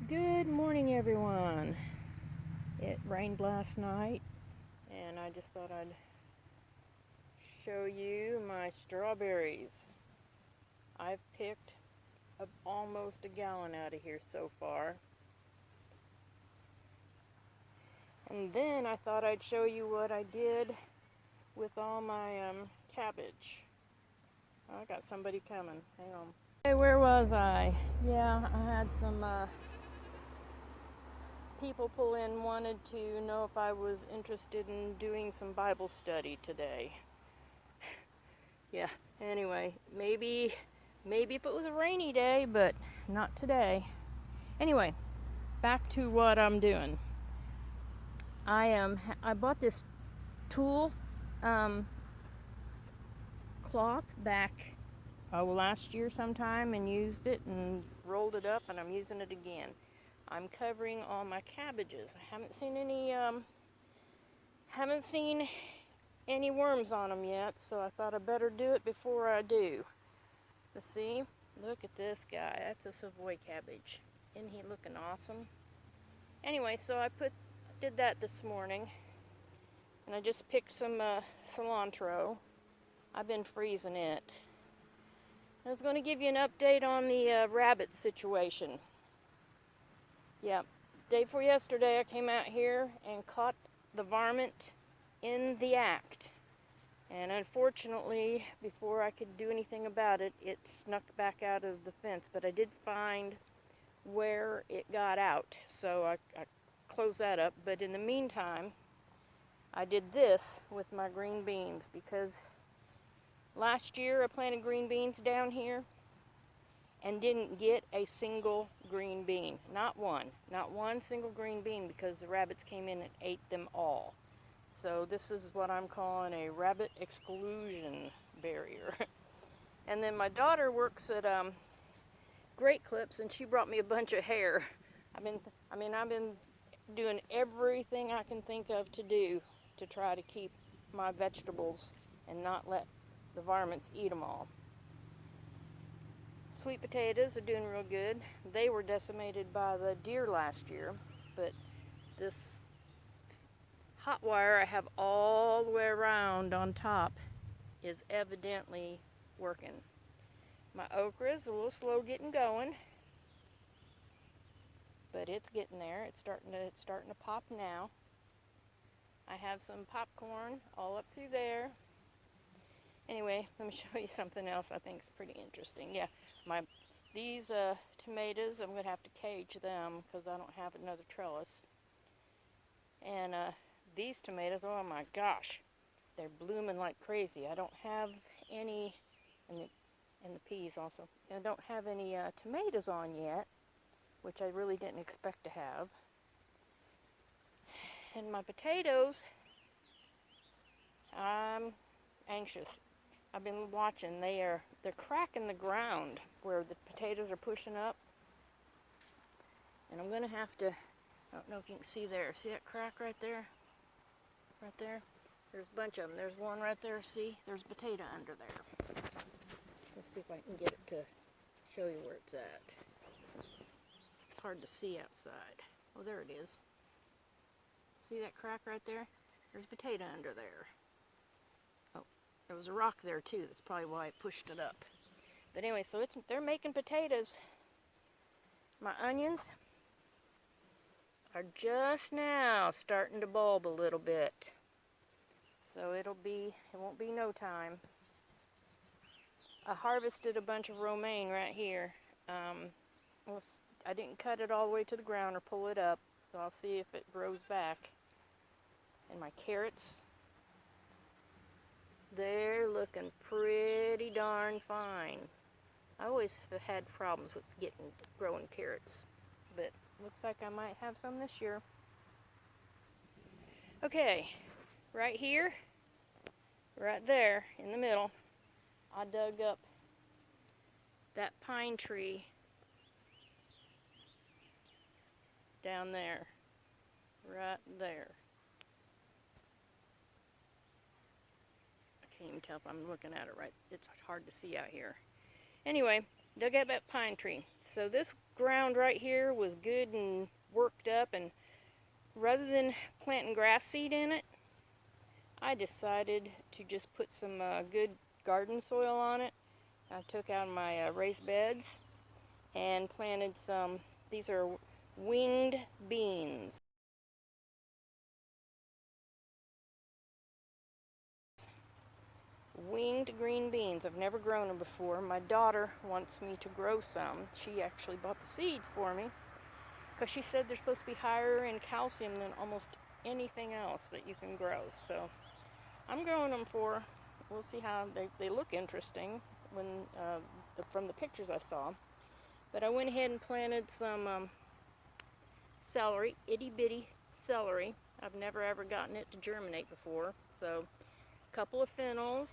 Good morning, everyone. It rained last night, and I just thought I'd show you my strawberries. I've picked up almost a gallon out of here so far. And then I thought I'd show you what I did with all my cabbage. I got somebody coming. Hang on. Hey, where was I? Yeah, I had some people pull in, wanted to know if I was interested in doing some Bible study today. Yeah, anyway, maybe if it was a rainy day, but not today. Anyway, back to what I'm doing. I bought this tulle cloth back last year sometime and used it and rolled it up, and I'm using it again. I'm covering all my cabbages. I haven't seen any worms on them yet, so I thought I'd better do it before I do. Let's see. Look at this guy. That's a Savoy cabbage. Isn't he looking awesome? Anyway, so I did that this morning, and I just picked some cilantro. I've been freezing it. I was going to give you an update on the rabbit situation. Yeah, day before yesterday I came out here and caught the varmint in the act. And unfortunately, before I could do anything about it, it snuck back out of the fence. But I did find where it got out, so I closed that up. But in the meantime, I did this with my green beans, because last year I planted green beans down here and didn't get a single green bean. Not one single green bean, because the rabbits came in and ate them all. So this is what I'm calling a rabbit exclusion barrier. And then my daughter works at Great Clips, and she brought me a bunch of hair. I've been doing everything I can think of to do to try to keep my vegetables and not let the varmints eat them all. Sweet potatoes are doing real good. They were decimated by the deer last year, but this hot wire I have all the way around on top is evidently working. My okra is a little slow getting going, but it's getting there. It's starting to pop now. I have some popcorn all up through there. Anyway, let me show you something else I think is pretty interesting. Yeah, these tomatoes, I'm going to have to cage them because I don't have another trellis. And these tomatoes, oh my gosh, they're blooming like crazy. I don't have any, and the peas also. I don't have any tomatoes on yet, which I really didn't expect to have. And my potatoes, I'm anxious. I've been watching. They're cracking the ground where the potatoes are pushing up. And I'm going to have to, I don't know if you can see there. See that crack right there? Right there? There's a bunch of them. There's one right there. See? There's a potato under there. Let's see if I can get it to show you where it's at. It's hard to see outside. Oh, there it is. See that crack right there? There's a potato under there. Oh, there was a rock there too. That's probably why I pushed it up. But anyway, so they're making potatoes. My onions are just now starting to bulb a little bit. So it won't be no time. I harvested a bunch of romaine right here. I didn't cut it all the way to the ground or pull it up, so I'll see if it grows back. And my carrots, they're looking pretty darn fine. I always have had problems with growing carrots, but looks like I might have some this year. Okay, right here, right there in the middle, I dug up that pine tree down there, right there. I can't even tell if I'm looking at it right. It's hard to see out here. Anyway, dug up that pine tree. So this ground right here was good and worked up, and rather than planting grass seed in it, I decided to just put some good garden soil on it. I took out my raised beds and planted some, these are winged beans. Winged green beans. I've never grown them before. My daughter wants me to grow some. She actually bought the seeds for me because she said they're supposed to be higher in calcium than almost anything else that you can grow. So I'm growing them for, we'll see how they look interesting when from the pictures I saw. But I went ahead and planted some celery, itty bitty celery. I've never ever gotten it to germinate before. So a couple of fennels,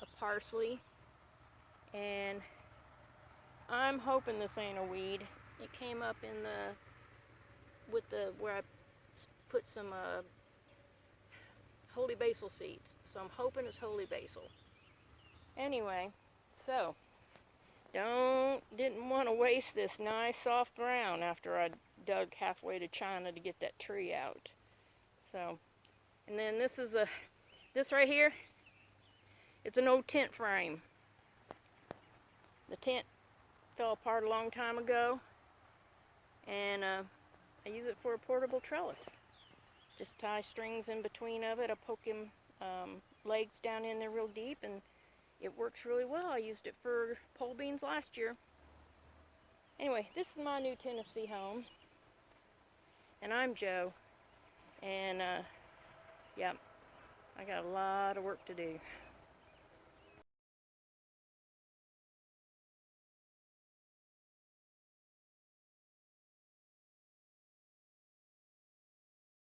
a parsley, and I'm hoping this ain't a weed. It came up in where I put some holy basil seeds. So I'm hoping it's holy basil. Anyway, so didn't want to waste this nice soft ground after I dug halfway to China to get that tree out. So, and then this right here, it's an old tent frame. The tent fell apart a long time ago, and I use it for a portable trellis. Just tie strings in between of it. I poke him legs down in there real deep, and it works really well. I used it for pole beans last year. Anyway, this is my new Tennessee home, and I'm Jo, and yeah, I got a lot of work to do.